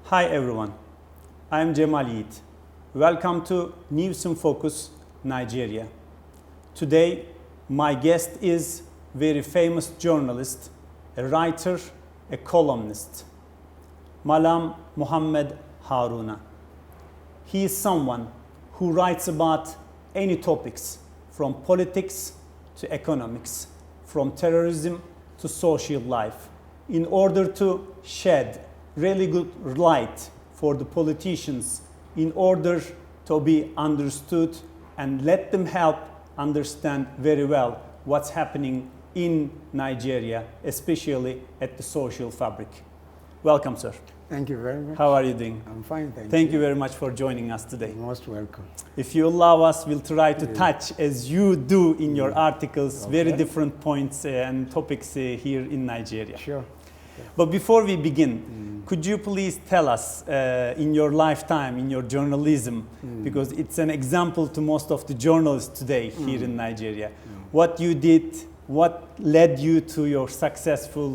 Hi everyone, I am Cemal Yiğit. Welcome to News in Focus, Nigeria. Today, my guest is very famous journalist, a writer, a columnist, Malam Mohammed Haruna. He is someone who writes about any topics, from politics to economics, from terrorism to social life, in order to shed really good light for the politicians in order to be understood and let them help understand very well what's happening in Nigeria, especially at the social fabric. Welcome, sir. Thank you very much. How are you doing? I'm fine, thank you. Thank you very much for joining us today. You're most welcome. If you allow us, we'll try to touch, as you do in your articles, very Okay. different points and topics here in Nigeria. Sure. But before we begin, could you please tell us in your lifetime, in your journalism, because it's an example to most of the journalists today here in Nigeria, what you did, what led you to your successful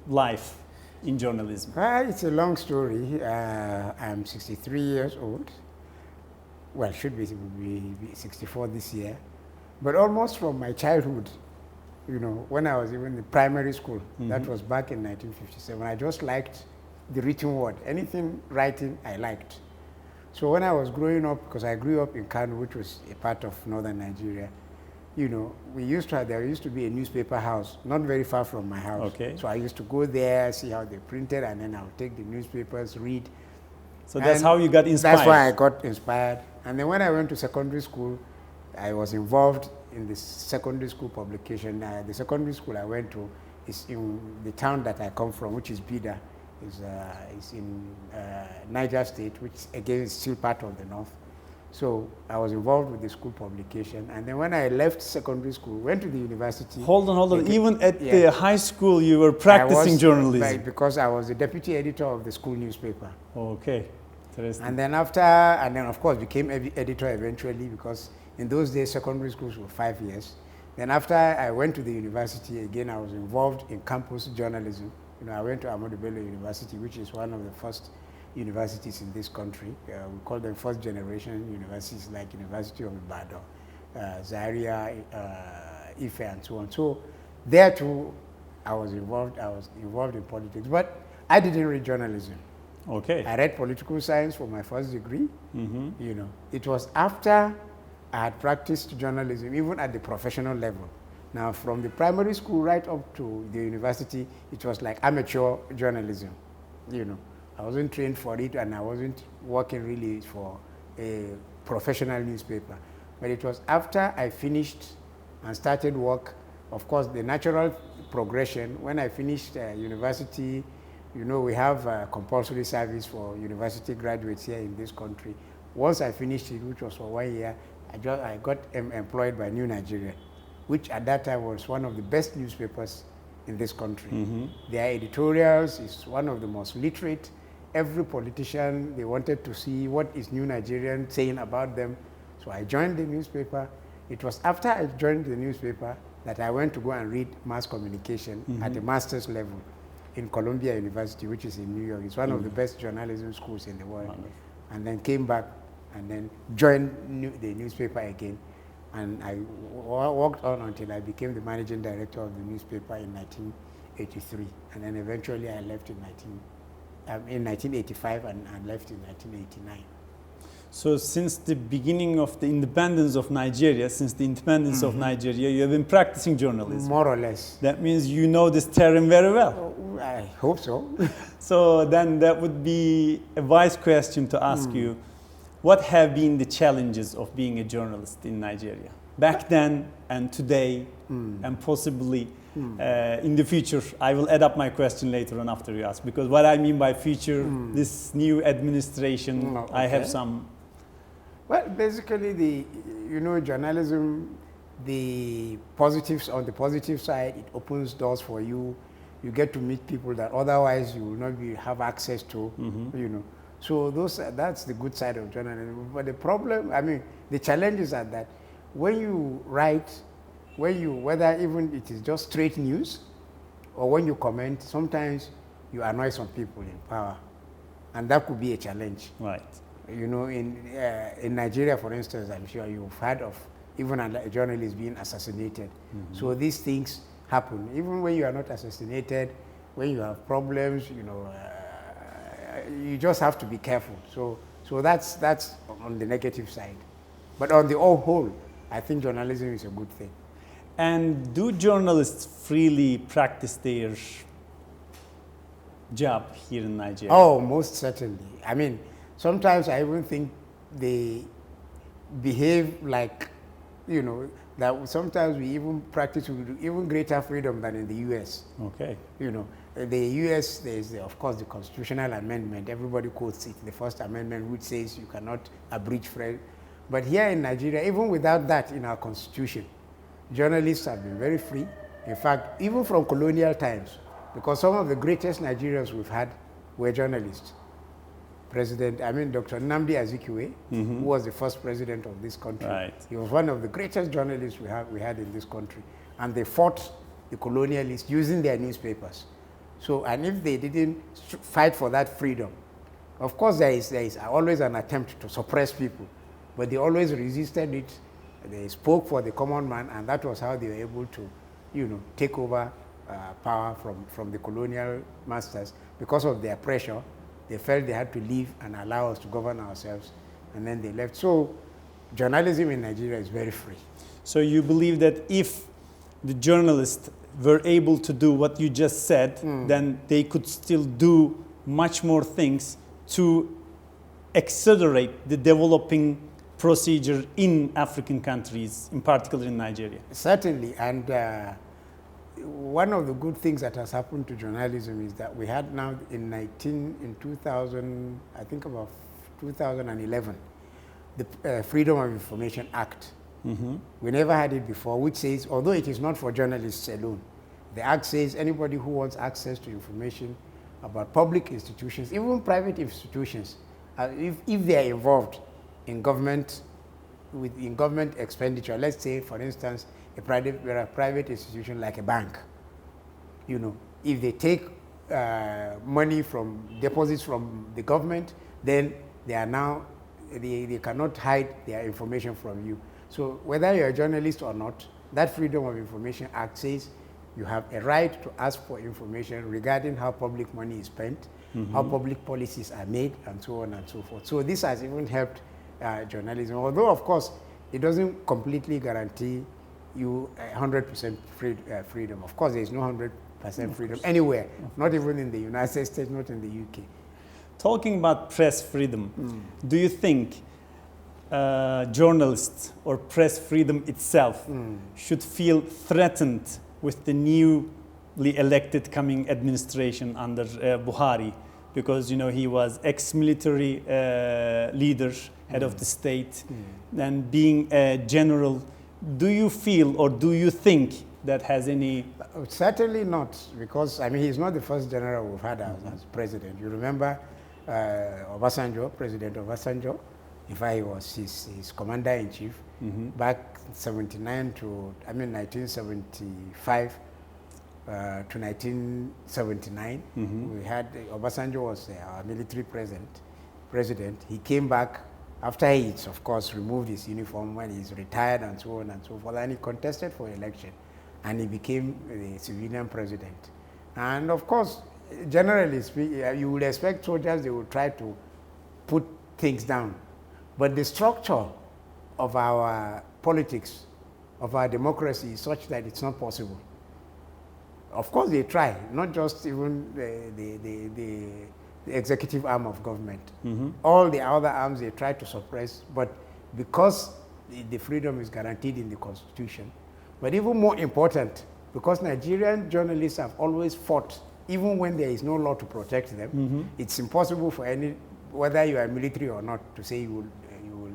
life in journalism? It's a long story. I'm 63 years old. Well, should be 64 this year. But almost from my childhood, you know, when I was even in primary school, that was back in 1957, I just liked the written word. Anything writing, I liked. So when I was growing up, because I grew up in Kano, which was a part of northern Nigeria, you know, there used to be a newspaper house, not very far from my house. Okay. So I used to go there, see how they printed, and then I would take the newspapers, read. So that's how you got inspired? That's why I got inspired. And then when I went to secondary school, I was involved in the secondary school publication. The secondary school I went to is in the town that I come from, which is Bida. It's in Niger State, which again is still part of the north. So I was involved with the school publication. And then when I left secondary school, went to the university. Hold on. Even at the high school, you were practicing journalism? Right, because I was the deputy editor of the school newspaper. Okay, interesting. And then of course became editor eventually, because in those days secondary schools were 5 years. Then after I went to the university again, I was involved in campus journalism. You know, I went to Ahmadu Bello University, which is one of the first universities in this country. We call them first generation universities, like University of Ibadan, Zaria, Ife, and so on. So there too, I was involved in politics, but I didn't read journalism. Okay. I read political science for my first degree. You know, it was after I had practiced journalism, even at the professional level. Now, from the primary school right up to the university, it was like amateur journalism. You know, I wasn't trained for it, and I wasn't working really for a professional newspaper. But it was after I finished and started work, of course, the natural progression. When I finished university, you know, we have compulsory service for university graduates here in this country. Once I finished it, which was for 1 year, I got employed by New Nigeria, which at that time was one of the best newspapers in this country. Their editorials is one of the most literate. Every politician, they wanted to see what is New Nigerian saying about them. So I joined the newspaper. It was after I joined the newspaper that I went to go and read mass communication at the master's level in Columbia University, which is in New York. It's one of the best journalism schools in the world. And then came back and then joined the newspaper again. And I worked on until I became the managing director of the newspaper in 1983. And then eventually I left in 1985 and left in 1989. So since the beginning of the independence of Nigeria, you have been practicing journalism? More or less. That means you know this term very well. I hope so. So then that would be a wise question to ask you. What have been the challenges of being a journalist in Nigeria? Back then and today, and possibly in the future. I will add up my question later on after you ask, because what I mean by future, this new administration, I have some. Well, basically, journalism, the positives, on the positive side, it opens doors for you. You get to meet people that otherwise you will not have access to, you know. So that's the good side of journalism. But the problem, the challenges are that when you write, whether even it is just straight news, or when you comment, sometimes you annoy some people in power. and that could be a challenge. Right. You know, in Nigeria, for instance, I'm sure you've heard of even a journalist being assassinated. So these things happen. Even when you are not assassinated, when you have problems, you know, you just have to be careful. So that's on the negative side. But on the whole, I think journalism is a good thing. And do journalists freely practice their job here in Nigeria? Oh, most certainly. I mean, sometimes I even think they behave like, you know, that sometimes we even practice with even greater freedom than in the US. Okay. You know, the US, there's, of course, the constitutional amendment. Everybody quotes it, the First Amendment, which says you cannot abridge freedom. But here in Nigeria, even without that in our constitution, journalists have been very free. In fact, even from colonial times, because some of the greatest Nigerians we've had were journalists. Dr. Nnamdi Azikiwe, who was the first president of this country. Right. He was one of the greatest journalists we had in this country. And they fought the colonialists using their newspapers. So, and if they didn't fight for that freedom, of course there is always an attempt to suppress people, but they always resisted it. They spoke for the common man, and that was how they were able to, you know, take over power from the colonial masters. Because of their pressure, they felt they had to leave and allow us to govern ourselves, and then they left. So journalism in Nigeria is very free. So you believe that if the journalists were able to do what you just said, then they could still do much more things to accelerate the developing procedure in African countries, in particular in Nigeria? Certainly, and one of the good things that has happened to journalism is that we had now in 2000, I think about 2011, the Freedom of Information Act. We never had it before, which says, although it is not for journalists alone, the act says anybody who wants access to information about public institutions, even private institutions, if they are involved in government expenditure, let's say, for instance, a private institution like a bank, you know, if they take money from deposits from the government, then they cannot hide their information from you. So whether you're a journalist or not, that Freedom of Information Act says you have a right to ask for information regarding how public money is spent, how public policies are made, and so on and so forth. So this has even helped journalism, although of course it doesn't completely guarantee you 100% freedom. Of course, there is no 100% freedom anywhere, not even in the United States, not in the UK. Talking about press freedom, do you think journalists or press freedom itself should feel threatened with the newly elected coming administration under Buhari? Because, you know, he was ex-military leader, head of the state, and being a general. Do you feel or do you think that has any? Certainly not, because I mean he's not the first general we've had as president. You remember Obasanjo, President Obasanjo. In fact, he was his commander-in-chief back 1975 to 1979. We had Obasanjo was our military president. He came back after he's, of course, removed his uniform when he's retired and so on and so forth, and he contested for election, and he became the civilian president. And of course, generally speaking, you would expect soldiers, they would try to put things down. But the structure of our politics, of our democracy is such that it's not possible. Of course, they try, not just even the executive arm of government. All the other arms they try to suppress, but because the freedom is guaranteed in the Constitution. But even more important, because Nigerian journalists have always fought, even when there is no law to protect them, it's impossible for any, whether you are military or not, to say you will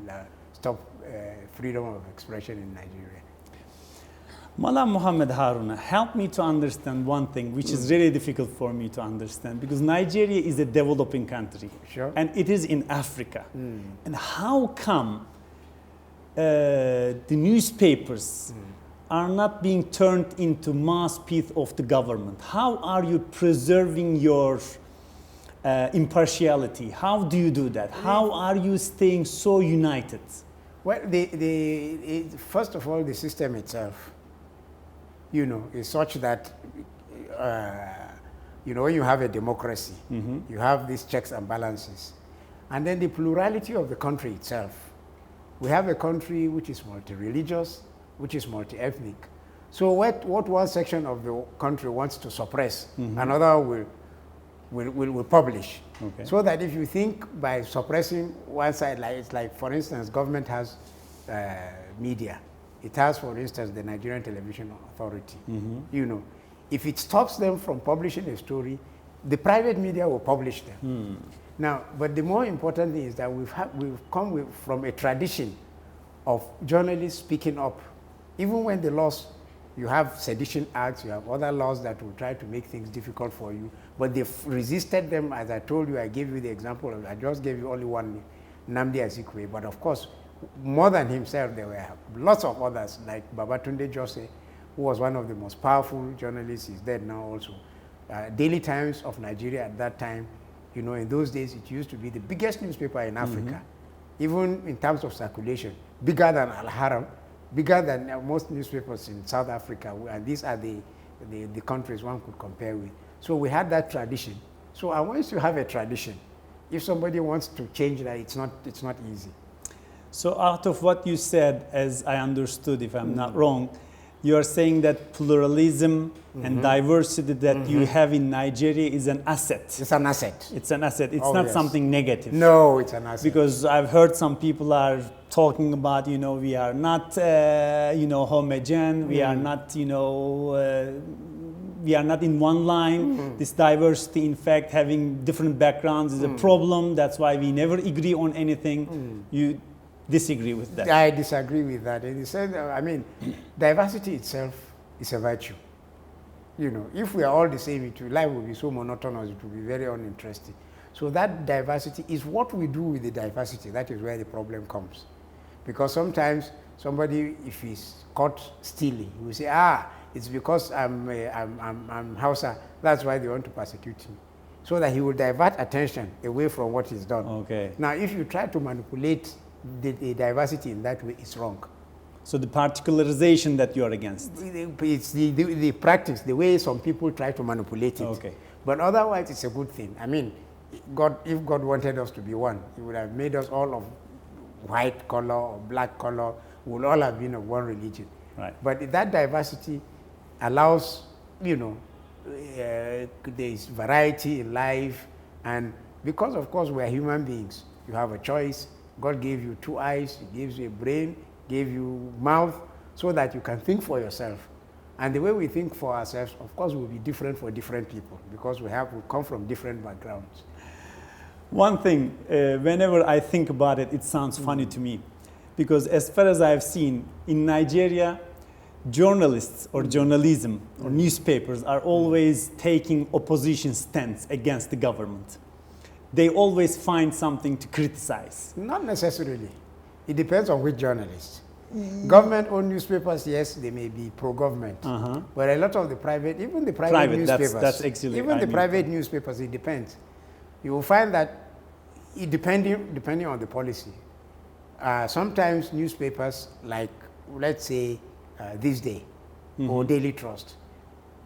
stop freedom of expression in Nigeria. Malam Mohammed Haruna, help me to understand one thing which is really difficult for me to understand, because Nigeria is a developing country. Sure. And it is in Africa. And how come the newspapers are not being turned into mouthpiece of the government? How are you preserving your impartiality. How do you do that? How are you staying so united? Well, first of all, the system itself, is such that, when you have a democracy, you have these checks and balances. And then the plurality of the country itself. We have a country which is multi-religious, which is multi-ethnic. So what one section of the country wants to suppress, another will publish. Okay. So that if you think by suppressing one side, it's like, for instance, government has media. It has, for instance, the Nigerian Television Authority. If it stops them from publishing a story, the private media will publish them. Now, but the more important thing is that we've come from a tradition of journalists speaking up. Even when the laws, you have sedition acts, you have other laws that will try to make things difficult for you, but they've resisted them. As I told you, I gave you the example I just gave you only one, Nnamdi Azikiwe, but of course, more than himself, there were lots of others, like Babatunde Jose, who was one of the most powerful journalists. He's dead now also. Daily Times of Nigeria at that time, in those days, it used to be the biggest newspaper in Africa, even in terms of circulation, bigger than Al-Haram, bigger than most newspapers in South Africa, and these are the countries one could compare with. So we had that tradition. So once you have a tradition, if somebody wants to change that, it's not easy. So out of what you said, as I understood, if I'm not wrong, you are saying that pluralism and diversity that you have in Nigeria is an asset. It's an asset. It's an asset. It's not something negative. No, it's an asset. Because I've heard some people are talking about, we are not, homogen. We are not, we are not in one line. This diversity, in fact, having different backgrounds is a problem. That's why we never agree on anything. You disagree with that? I disagree with that. In the sense, diversity itself is a virtue. If we are all the same, life will be so monotonous, it will be very uninteresting. So that diversity is what we do with the diversity. That is where the problem comes. Because sometimes somebody, if he's caught stealing, he will say, it's because I'm Hausa, that's why they want to persecute me. So that he will divert attention away from what he's done. Okay. Now, if you try to manipulate the diversity in that way, it's wrong. So the particularization that you are against? It's the practice, the way some people try to manipulate it. Okay. But otherwise, it's a good thing. If God wanted us to be one, He would have made us all of white color or black color. We would all have been of one religion. Right. But that diversity allows, there's variety in life. And because, of course, we're human beings, you have a choice. God gave you 2 eyes, He gives you a brain, gave you mouth, so that you can think for yourself. And the way we think for ourselves, of course, will be different for different people, because we come from different backgrounds. One thing, whenever I think about it, it sounds funny to me. Because as far as I've seen, in Nigeria, journalists or journalism or newspapers are always taking opposition stance against the government. They always find something to criticize. Not necessarily. It depends on which journalist. Government-owned newspapers, yes, they may be pro-government. But a lot of the private newspapers, that's actually, private newspapers, it depends. You will find that depending on the policy. Sometimes newspapers like, let's say, This Day or Daily Trust,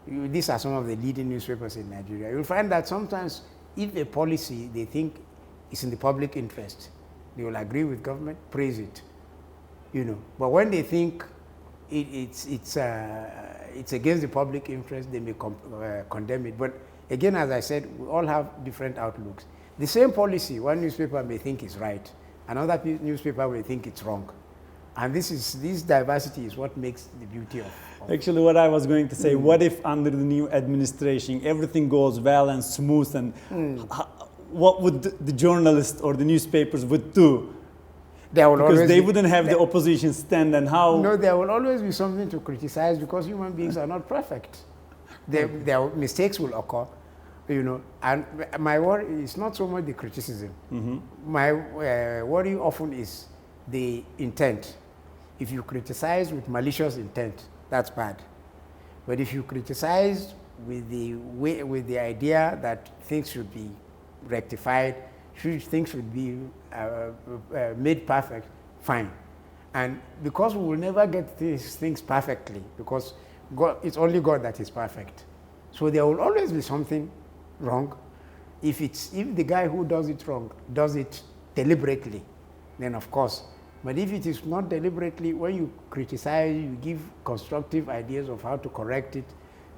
these are some of the leading newspapers in Nigeria. You'll find that sometimes if a policy they think is in the public interest, they will agree with government, praise it, But when they think it's against the public interest, they may condemn it. But again, as I said, we all have different outlooks. The same policy, one newspaper may think is right, another newspaper may think it's wrong. And this diversity is what makes the beauty of Actually, what I was going to say, what if under the new administration everything goes well and smooth, and what would the journalists or the newspapers would do? Because they wouldn't have the opposition stand, and how? No, there will always be something to criticize, because human beings are not perfect. Their mistakes will occur, And my worry is not so much the criticism. My worry often is the intent. If you criticize with malicious intent, that's bad. But if you criticize with the idea that things should be rectified, things should be made perfect, fine. And because we will never get these things perfectly, because God, it's only God that is perfect. So there will always be something wrong. If the guy who does it wrong does it deliberately, then of course. But if it is not deliberately, when you criticize, you give constructive ideas of how to correct it,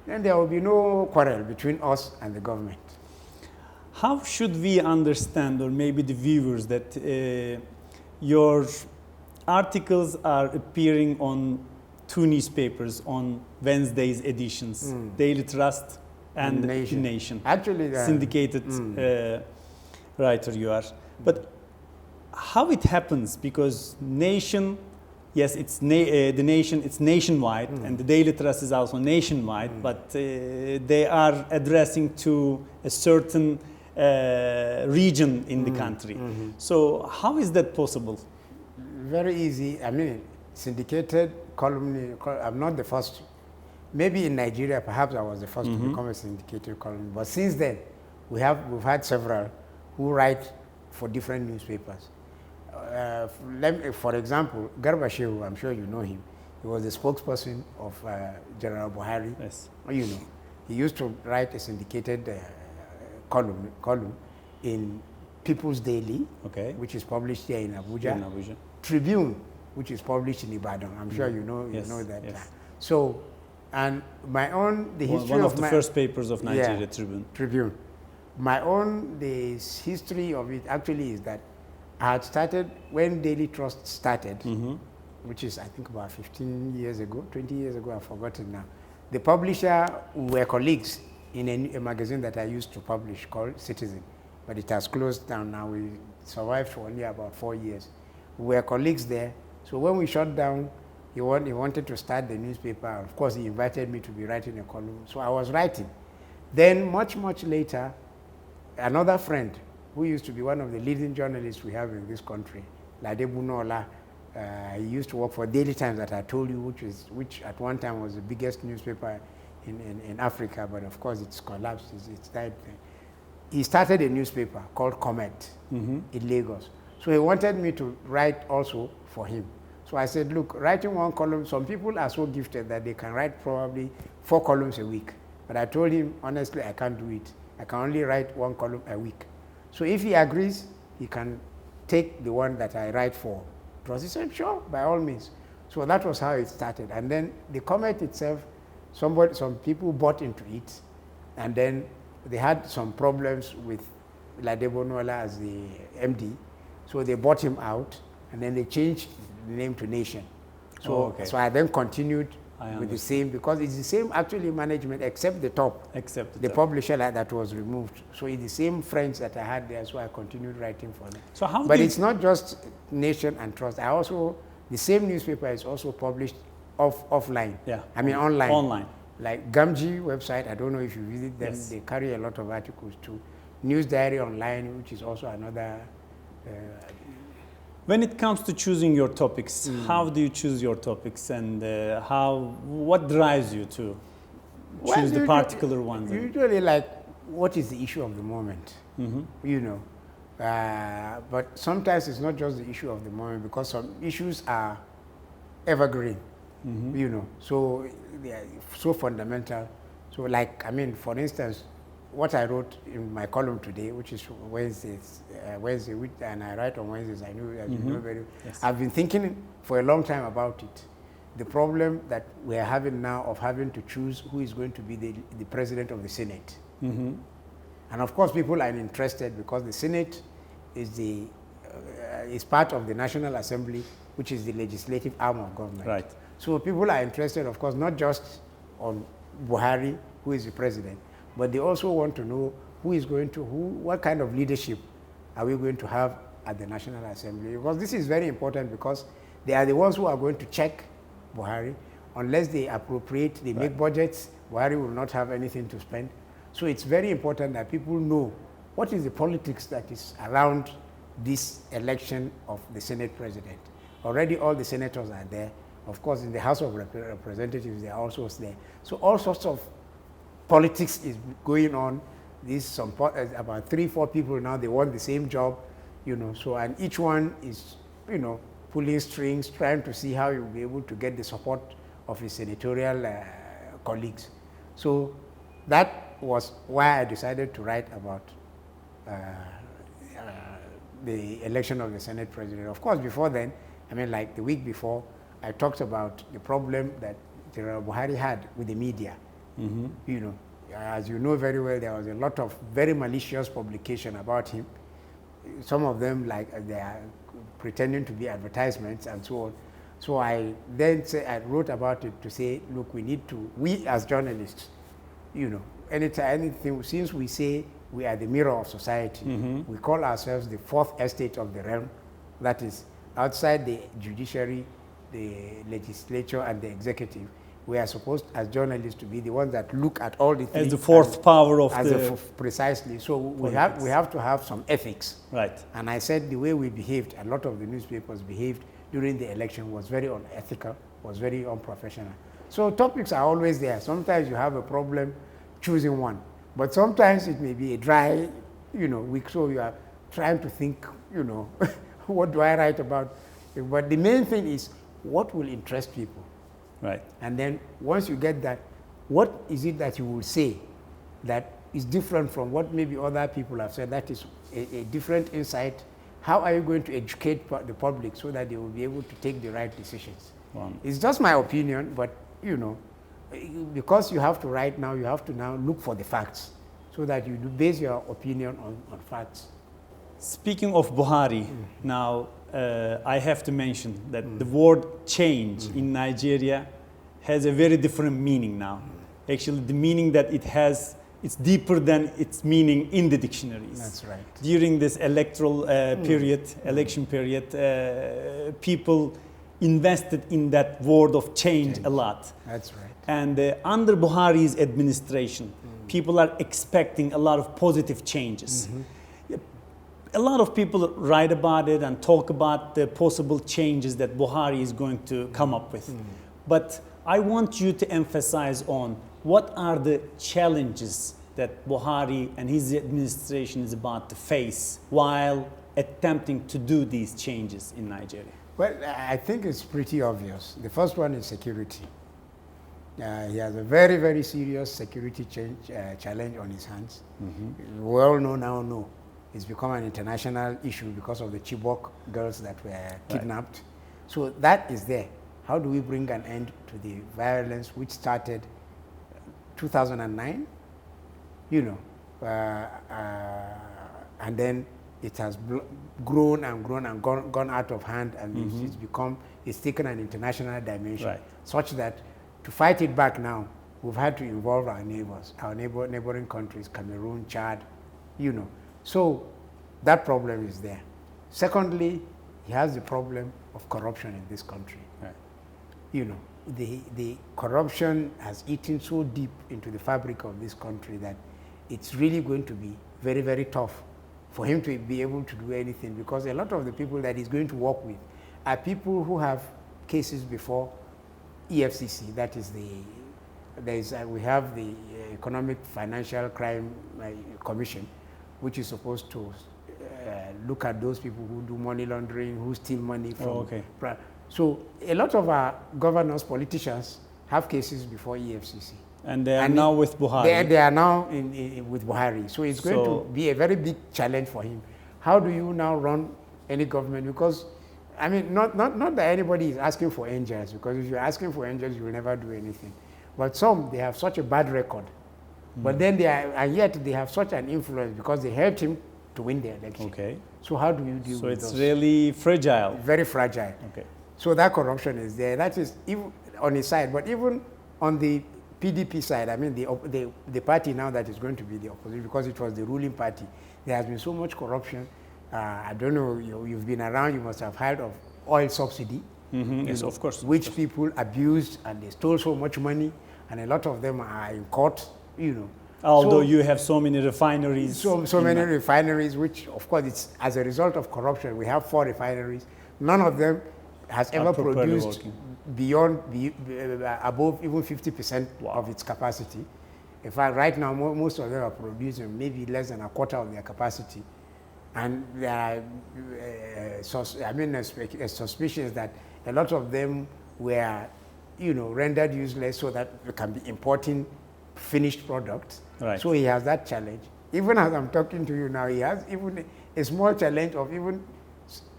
then there will be no quarrel between us and the government. How should we understand, or maybe the viewers, that your articles are appearing on 2 newspapers on Wednesday's editions, Daily Trust and The Nation. Actually, syndicated writer you are. But how it happens? Because Nation, yes, it's the Nation, it's nationwide, and the Daily Trust is also nationwide, but they are addressing to a certain region in the country. So how is that possible? Very easy. I mean, syndicated column, I'm not the first. Maybe in Nigeria, perhaps I was the first to become a syndicated column. But since then, we've had several who write for different newspapers. For example, Garba Shehu, I'm sure you know him. He was the spokesperson of General Buhari. Yes. You know, he used to write a syndicated column in People's Daily, which is published here in Abuja. Tribune, which is published in Ibadan. I'm sure you know that. Yes. So, and my own, the history of the first papers of Nigeria, Tribune. My own, the history of it actually is that I had started when Daily Trust started, which is I think about 15 years ago, 20 years ago, I've forgotten now. The publisher were colleagues in a magazine that I used to publish called Citizen, but it has closed down now. We survived for only about 4 years. We were colleagues there. So when we shut down, he wanted to start the newspaper. Of course, he invited me to be writing a column. So I was writing. Then much, much later, another friend who used to be one of the leading journalists we have in this country, Lade Bunola, he used to work for Daily Times that I told you, which at one time was the biggest newspaper in Africa, but of course it's collapsed, it's died. He started a newspaper called Comet in Lagos. So he wanted me to write also for him. So I said, look, writing one column, some people are so gifted that they can write probably 4 columns a week. But I told him, honestly, I can't do it. I can only write 1 column a week. So if he agrees, he can take the one that I write for. He said, sure, by all means. So that was how it started. And then the Comet itself, some people bought into it. And then they had some problems with Lade Bonola as the MD. So they bought him out, and then they changed the name to Nation. So, so I then continued with the same, because it's the same actually management except the top. The publisher that was removed. So it's the same friends that I had there, so I continued writing for them. So how but it's not just Nation and Trust. The same newspaper is also published offline. Yeah. I mean online. Online. Like Gamji website, I don't know if you visit them, they carry a lot of articles too. News Diary Online, which is also another. When it comes to choosing your topics, how do you choose your topics, and what drives you to choose the particular ones? Usually, like, what is the issue of the moment? You know, but sometimes it's not just the issue of the moment, because some issues are evergreen. You know, so they are so fundamental. So, like, I mean, for instance, what I wrote in my column today, which is Wednesday, and I write on Wednesdays, I know, as you know very well. Yes. I've been thinking for a long time about it. The problem that we are having now of having to choose who is going to be the president of the Senate. And of course, people are interested because the Senate is part of the National Assembly, which is the legislative arm of government. Right. So people are interested, of course, not just on Buhari, who is the president, but they also want to know what kind of leadership are we going to have at the National Assembly? Because this is very important, because they are the ones who are going to check Buhari. Unless they appropriate, they make budgets, Buhari will not have anything to spend. So it's very important that people know what is the politics that is around this election of the Senate president. Already all the senators are there. Of course, in the House of Representatives, they are also there. So all sorts of politics is going on about 3-4 people now, they want the same job, so, and each one is, pulling strings, trying to see how he will be able to get the support of his senatorial colleagues. So that was why I decided to write about the election of the Senate president. Of course, before then, like the week before, I talked about the problem that General Buhari had with the media. As you know very well, there was a lot of very malicious publication about him. Some of them, like, they are pretending to be advertisements and so on. So I wrote about it to say, look, we as journalists, anything, since we say we are the mirror of society, we call ourselves the fourth estate of the realm, that is outside the judiciary, the legislature, and the executive. We are supposed, as journalists, to be the ones that look at all the things. As the fourth power of precisely. So we have to have some ethics. Right. And I said the way we behaved, a lot of the newspapers behaved during the election was very unethical, was very unprofessional. So topics are always there. Sometimes you have a problem choosing one, but sometimes it may be a dry, week. So you are trying to think, what do I write about? But the main thing is what will interest people. Right. And then once you get that, what is it that you will say that is different from what maybe other people have said? That is a different insight. How are you going to educate the public so that they will be able to take the right decisions? Wow. It's just my opinion, but because you have to write now, you have to now look for the facts so that you base your opinion on facts. Speaking of Buhari, now I have to mention that the word change in Nigeria has a very different meaning now. Actually, the meaning that it has, it's deeper than its meaning in the dictionaries. That's right. During this electoral election period, people invested in that word of change a lot. That's right. And under Buhari's administration, people are expecting a lot of positive changes. A lot of people write about it and talk about the possible changes that Buhari is going to come up with. But I want you to emphasize on what are the challenges that Buhari and his administration is about to face while attempting to do these changes in Nigeria. Well, I think it's pretty obvious. The first one is security. He has a very, very serious security challenge on his hands. We all know it's become an international issue because of the Chibok girls that were kidnapped. Right. So that is there. How do we bring an end to the violence which started 2009? And then it has grown and grown and gone out of hand, and it's taken an international dimension, such that to fight it back now, we've had to involve our neighbors, our neighboring countries, Cameroon, Chad, So that problem is there. Secondly, he has the problem of corruption in this country. Right. The corruption has eaten so deep into the fabric of this country that it's really going to be very, very tough for him to be able to do anything, because a lot of the people that he's going to work with are people who have cases before EFCC. That is we have the Economic Financial Crime Commission, which is supposed to look at those people who do money laundering, who steal money from. So a lot of our governors, politicians, have cases before EFCC. And they are now with Buhari. They are now with Buhari. So it's going to be a very big challenge for him. How do you now run any government? Because, not that anybody is asking for angels, because if you're asking for angels, you will never do anything. But some, they have such a bad record. But then and yet they have such an influence because they helped him to win the election. Okay. So how do you deal with those? So it's really fragile. Very fragile. Okay. So that corruption is there. That is even on his side, but even on the PDP side, the party now that is going to be the opposition, because it was the ruling party, there has been so much corruption. I don't know, you've been around, you must have heard of oil subsidy. Yes, of course. Which people abused, and they stole so much money, and a lot of them are in court, Although you have so many refineries. So many refineries, which of course it's as a result of corruption. We have 4 refineries. None of them has ever produced above even 50% of its capacity. In fact, right now, most of them are producing maybe less than a quarter of their capacity. And there are suspicions that a lot of them were, rendered useless so that we can be importing finished products. Right. So he has that challenge. Even as I'm talking to you now, he has even a small challenge of even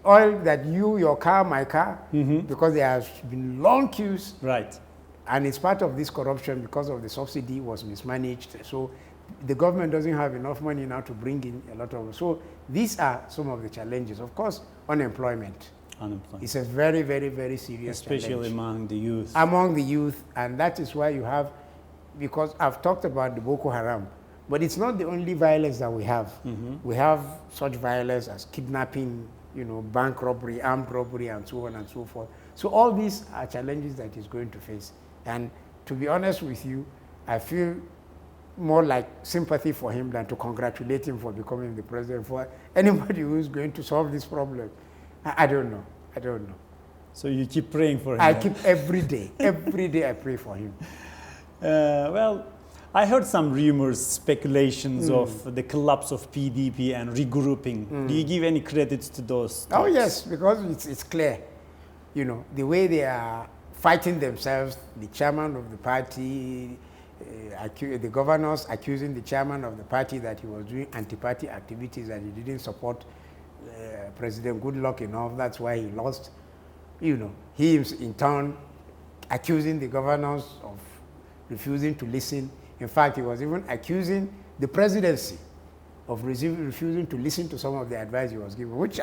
oil that your car, my car, because there has been long queues. Right. And it's part of this corruption because of the subsidy was mismanaged. So the government doesn't have enough money now to bring in a lot of. So these are some of the challenges. Of course, unemployment. It's a very, very, very serious especially challenge. among the youth. Among the youth, and that is why you have, because I've talked about the Boko Haram, but it's not the only violence that we have. We have such violence as kidnapping, bank robbery, armed robbery, and so on and so forth. So all these are challenges that he's going to face. And to be honest with you, I feel more like sympathy for him than to congratulate him for becoming the president. For anybody who is going to solve this problem, I don't know. So you keep praying for him? I keep every day I pray for him. Well, I heard some rumors, speculations of the collapse of PDP and regrouping. Do you give any credit to those talks? Oh yes, because it's clear. The way they are fighting themselves, the chairman of the party, the governors accusing the chairman of the party that he was doing anti-party activities, that he didn't support President Goodluck enough, that's why he lost. He in turn accusing the governors of refusing to listen. In fact, he was even accusing the presidency of refusing to listen to some of the advice he was given, which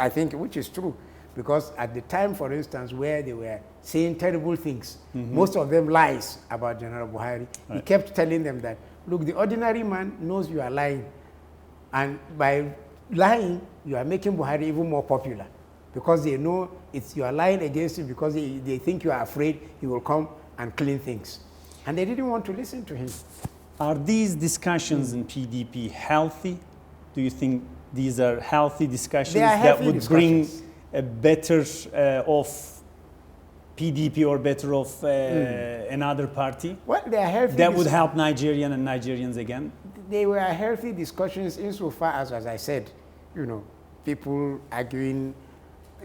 is true. Because at the time, for instance, where they were saying terrible things, most of them lies about General Buhari, he kept telling them that, look, the ordinary man knows you are lying. And by lying, you are making Buhari even more popular. Because they know you are lying against him because they think you are afraid he will come and clean things. And they didn't want to listen to him. Are these discussions in PDP healthy? Do you think these are healthy discussions that would bring a better of PDP or better of another party? Well, they are healthy. That would help Nigerian and Nigerians again? They were healthy discussions insofar as I said, people arguing,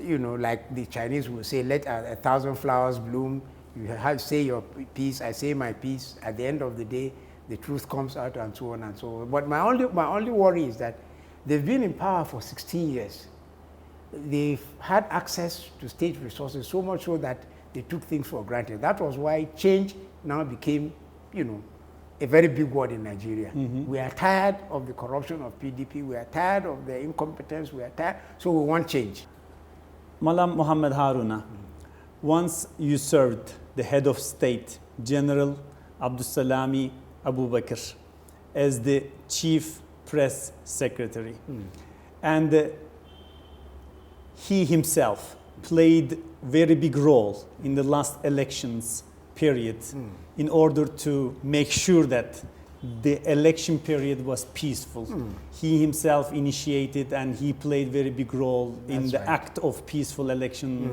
like the Chinese will say, let 1,000 flowers bloom. You say your piece, I say my piece. At the end of the day, the truth comes out and so on and so on. But my only worry is that they've been in power for 16 years. They've had access to state resources so much so that they took things for granted. That was why change now became, a very big word in Nigeria. We are tired of the corruption of PDP. We are tired of the incompetence. We are tired, so we want change. Malam Mohammed Haruna, once you served the head of state, General Abdussalami Abubakar, as the chief press secretary. And he himself played very big role in the last elections period in order to make sure that the election period was peaceful. He himself initiated and he played very big role in the act of peaceful election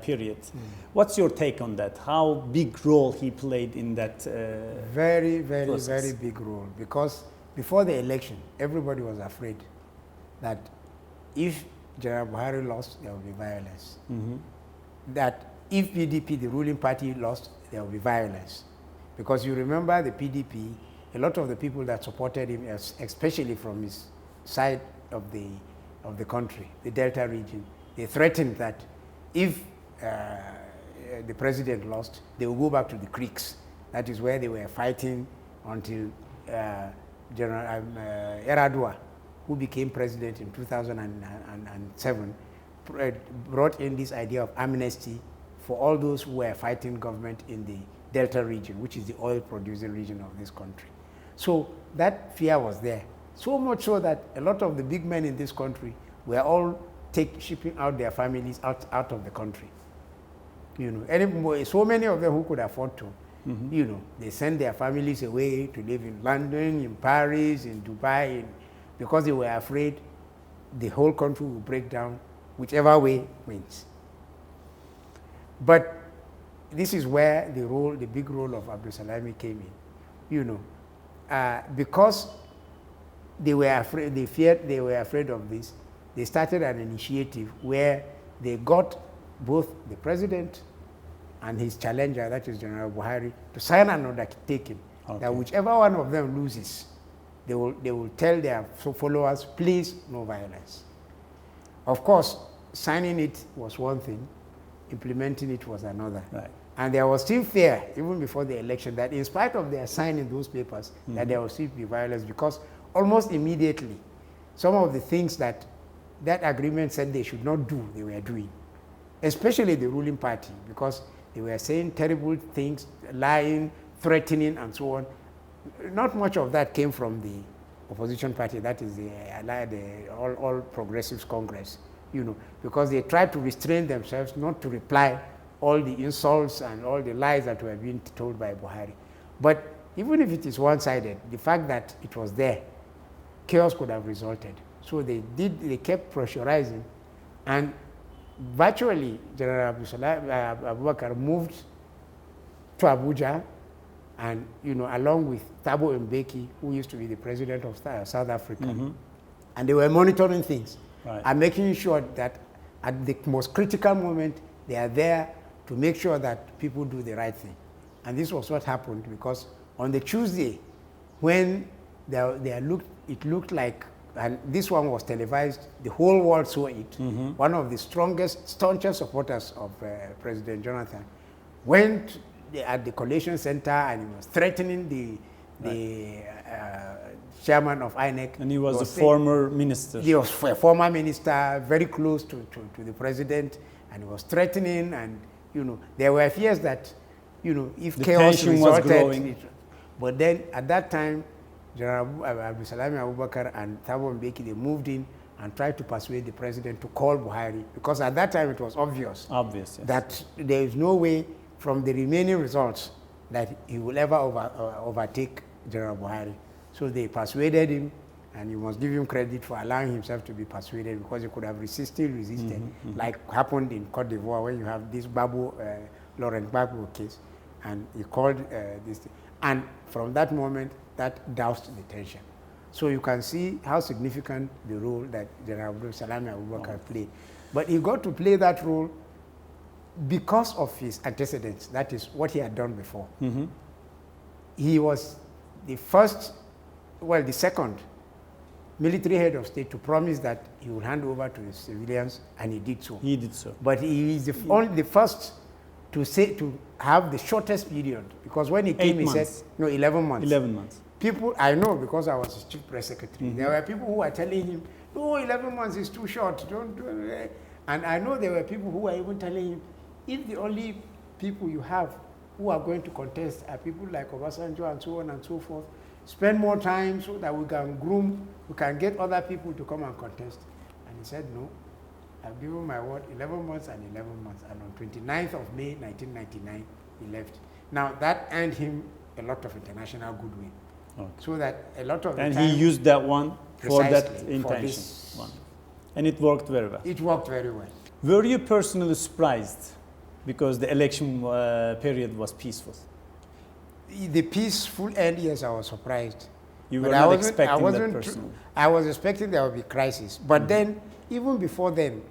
period. What's your take on that? How big role he played in that Very, very, process? very big role. Because before the election, everybody was afraid that if General Buhari lost, there will be violence. That if PDP, the ruling party, lost, there will be violence. Because you remember the PDP, a lot of the people that supported him, especially from his side of the country, the Delta region, they threatened that if the president lost, they will go back to the creeks. That is where they were fighting until General Yar'Adua, who became president in 2007, brought in this idea of amnesty for all those who were fighting government in the Delta region, which is the oil-producing region of this country. So that fear was there. So much so that a lot of the big men in this country were all shipping out their families out of the country. So many of them who could afford to, they sent their families away to live in London, in Paris, in Dubai, because they were afraid the whole country would break down, whichever way wins. But this is where the big role of Abdulsalami came in. because they were afraid, they were afraid of this, they started an initiative where they got both the president and his challenger, that is General Buhari, to sign an undertaking that whichever one of them loses, they will tell their followers, please, no violence. Of course, signing it was one thing, implementing it was another. Right. And there was still fear, even before the election, that in spite of their signing those papers, that there will still be violence, because almost immediately, some of the things that agreement said they should not do, they were doing. Especially the ruling party, because they were saying terrible things, lying, threatening, and so on. Not much of that came from the opposition party, that is the All Progressives Congress, because they tried to restrain themselves not to reply all the insults and all the lies that were being told by Buhari. But even if it is one-sided, the fact that it was there, chaos could have resulted. So they kept pressurizing, and virtually General Abubakar moved to Abuja, and along with Thabo Mbeki, who used to be the president of South Africa, and they were monitoring things and making sure that at the most critical moment they are there to make sure that people do the right thing. And this was what happened, because on the Tuesday, when it looked like, and this one was televised, the whole world saw it, one of the staunchest supporters of President Jonathan went at the collation center and he was threatening the chairman of INEC. And he was a former minister. He was a former minister, very close to the president, and he was threatening, and there were fears that if the chaos resulted, but then at that time, General Abdulsalami Abubakar and Thabo Mbeki, they moved in and tried to persuade the president to call Buhari, because at that time it was obvious yes. that there is no way from the remaining results that he will ever overtake General Buhari. So they persuaded him, and you must give him credit for allowing himself to be persuaded, because he could have resisted, like happened in Cote d'Ivoire when you have this Laurent Gbagbo case, and he called this thing. And from that moment, that doused the tension. So you can see how significant the role that General Abdulsalami Abubakar played. But he got to play that role because of his antecedents, that is what he had done before. He was the second military head of state to promise that he would hand over to the civilians, and he did so. He did so. But he is only the first to have the shortest period, because when he came, he said, 11 months. 11 months. People, I know, because I was his chief press secretary, there were people who were telling him, no, 11 months is too short, don't do it. And I know there were people who were even telling him, if the only people you have who are going to contest are people like Obasanjo and so on and so forth, spend more time so that we can get other people to come and contest. And he said, no, I've given my word, 11 months and 11 months. And on 29th of May, 1999, he left. Now, that earned him a lot of international goodwill. So that a lot of and he used that one for that intention. For and it worked very well. It worked very well. Were you personally surprised because the election period was peaceful? The peaceful end, yes, I was surprised. You were not expecting that personally? I was expecting there would be crisis. But then, even before then,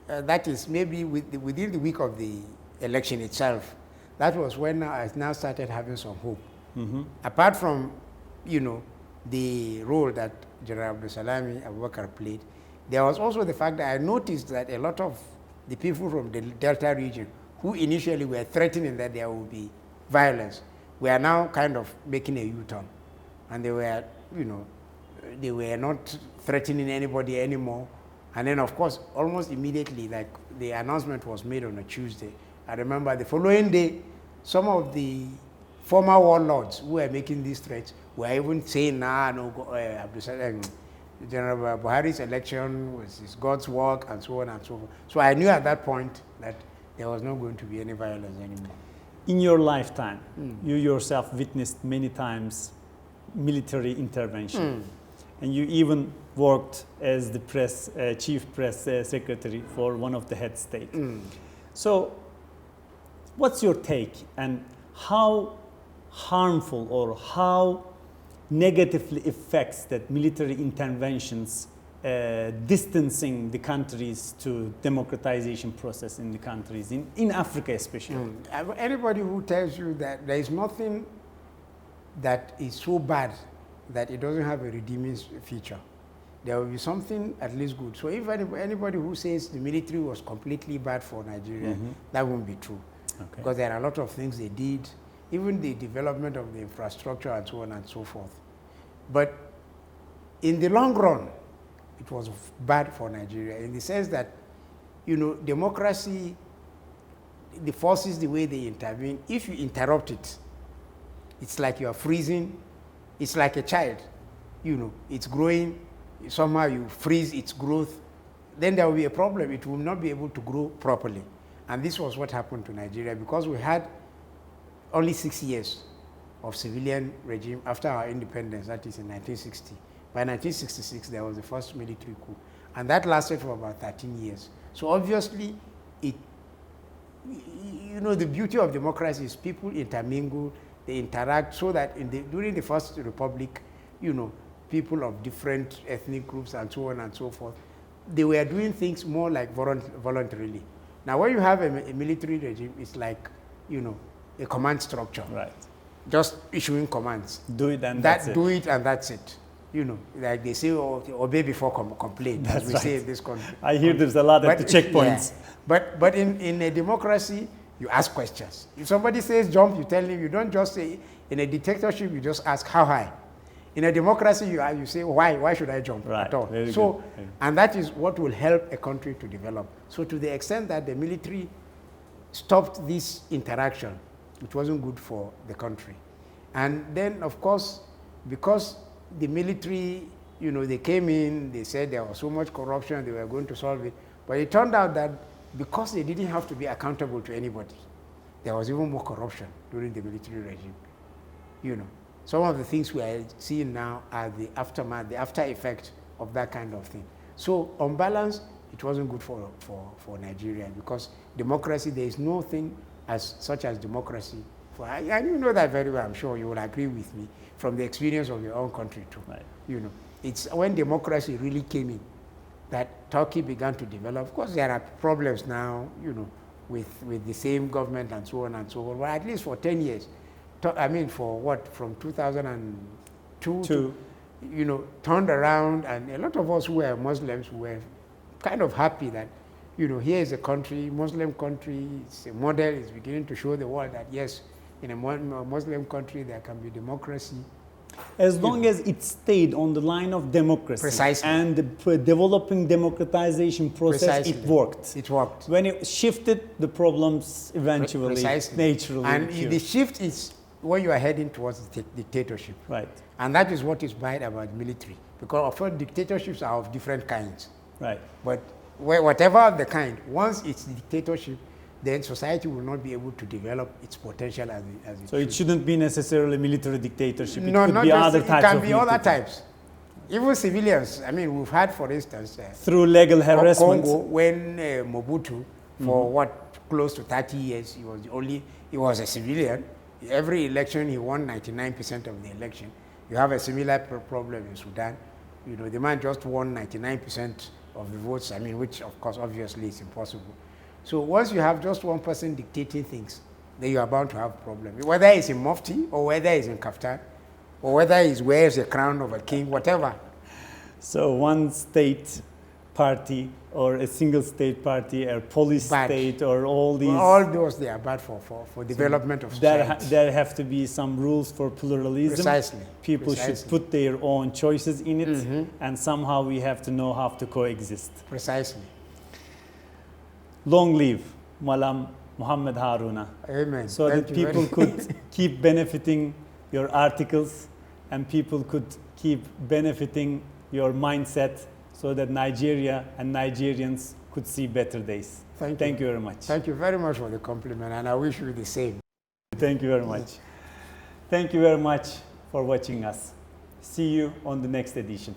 that is maybe within the week of the election itself, that was when I now started having some hope. Apart from, the role that General Abdulsalami Abubakar played, there was also the fact that I noticed that a lot of the people from the Delta region, who initially were threatening that there would be violence, were now kind of making a U-turn. And they were, they were not threatening anybody anymore. And then, of course, almost immediately, like the announcement was made on a Tuesday, I remember the following day, some of the former warlords who were making these threats were even saying, General Buhari's election was God's work, and so on and so forth. So I knew at that point that there was not going to be any violence anymore. In your lifetime, you yourself witnessed many times military intervention. And you even worked as the chief press secretary for one of the head states. So what's your take, and how harmful or how negatively affects that military interventions distancing the countries to democratization process in the countries, in Africa especially? Anybody who tells you that there is nothing that is so bad that it doesn't have a redeeming feature, there will be something at least good. So if anybody who says the military was completely bad for Nigeria, that won't be true. Okay. Because there are a lot of things they did, even the development of the infrastructure and so on and so forth. But in the long run, it was bad for Nigeria in the sense that, you know, democracy, the forces, the way they intervene, if you interrupt it, it's like you are freezing. It's like a child, you know, it's growing, somehow you freeze its growth, then there will be a problem. It will not be able to grow properly. And this was what happened to Nigeria because we had only 6 years of civilian regime after our independence, that is in 1960. By 1966, there was the first military coup. And that lasted for about 13 years. So obviously, you know, the beauty of democracy is people intermingle, they interact so that during the First Republic, you know, people of different ethnic groups and so on and so forth, they were doing things more like voluntarily. Now, when you have a military regime, it's like, you know, a command structure. Right. Just issuing commands. Do it and that's it. Do it and that's it. You know, like they say, obey before complain, as we say in this country. I hear there's a lot at the checkpoints. Yeah. But in a democracy, you ask questions. If somebody says jump, you tell him, you don't just say, in a dictatorship, you just ask how high. In a democracy, you say, why should I jump at all? Very so, good. And that is what will help a country to develop. So to the extent that the military stopped this interaction, it wasn't good for the country. And then, of course, because the military, you know, they came in, they said there was so much corruption, they were going to solve it. But it turned out that because they didn't have to be accountable to anybody, there was even more corruption during the military regime. You know, some of the things we are seeing now are the aftermath, the after effect of that kind of thing. So on balance, it wasn't good for Nigeria because democracy, there is no thing as such as democracy. And you know that very well, I'm sure you will agree with me from the experience of your own country too. Right. You know, it's when democracy really came in that Turkey began to develop. Of course, there are problems now, you know, with the same government and so on and so on. But at least for 10 years, I mean, for what, from 2002 to, you know, turned around, and a lot of us who were Muslims were kind of happy that, you know, here is a country, Muslim country, it's a model, it's beginning to show the world that yes, in a Muslim country there can be democracy. As long as it stayed on the line of democracy. Precisely. And the developing democratization process, Precisely. it worked. It worked. When it shifted, the problems eventually, Precisely. naturally And occurred. the shift is when you are heading towards dictatorship. Right. And that is what is bad about military. Because of course dictatorships are of different kinds. Right. But whatever the kind, once it's dictatorship, then society will not be able to develop its potential as it So should. it shouldn't be necessarily military dictatorship. It No, could not be just, other it types can of be other military. types. Even civilians. I mean, we've had, for instance, Through legal harassment. Congo, when Mobutu, for what, close to 30 years, he was a civilian. Every election, he won 99% of the election. You have a similar problem in Sudan. You know, the man just won 99% of the votes, I mean, which, of course, obviously is impossible. So once you have just one person dictating things, then you are bound to have problems. Whether it's in Mufti, or whether it's in Kaftan, or whether he wears a crown of a king, whatever. So one state party, or a single state party, or police state, or all these... All those, they are bad for development of society. There have to be some rules for pluralism. Precisely. People should put their own choices in it, and somehow we have to know how to coexist. Precisely. Long live Malam Mohammed Haruna. Amen. So that people could keep benefiting your articles, and people could keep benefiting your mindset, so that Nigeria and Nigerians could see better days. Thank you very much. Thank you very much for the compliment, and I wish you the same. Thank you very much. Thank you very much for watching us. See you on the next edition.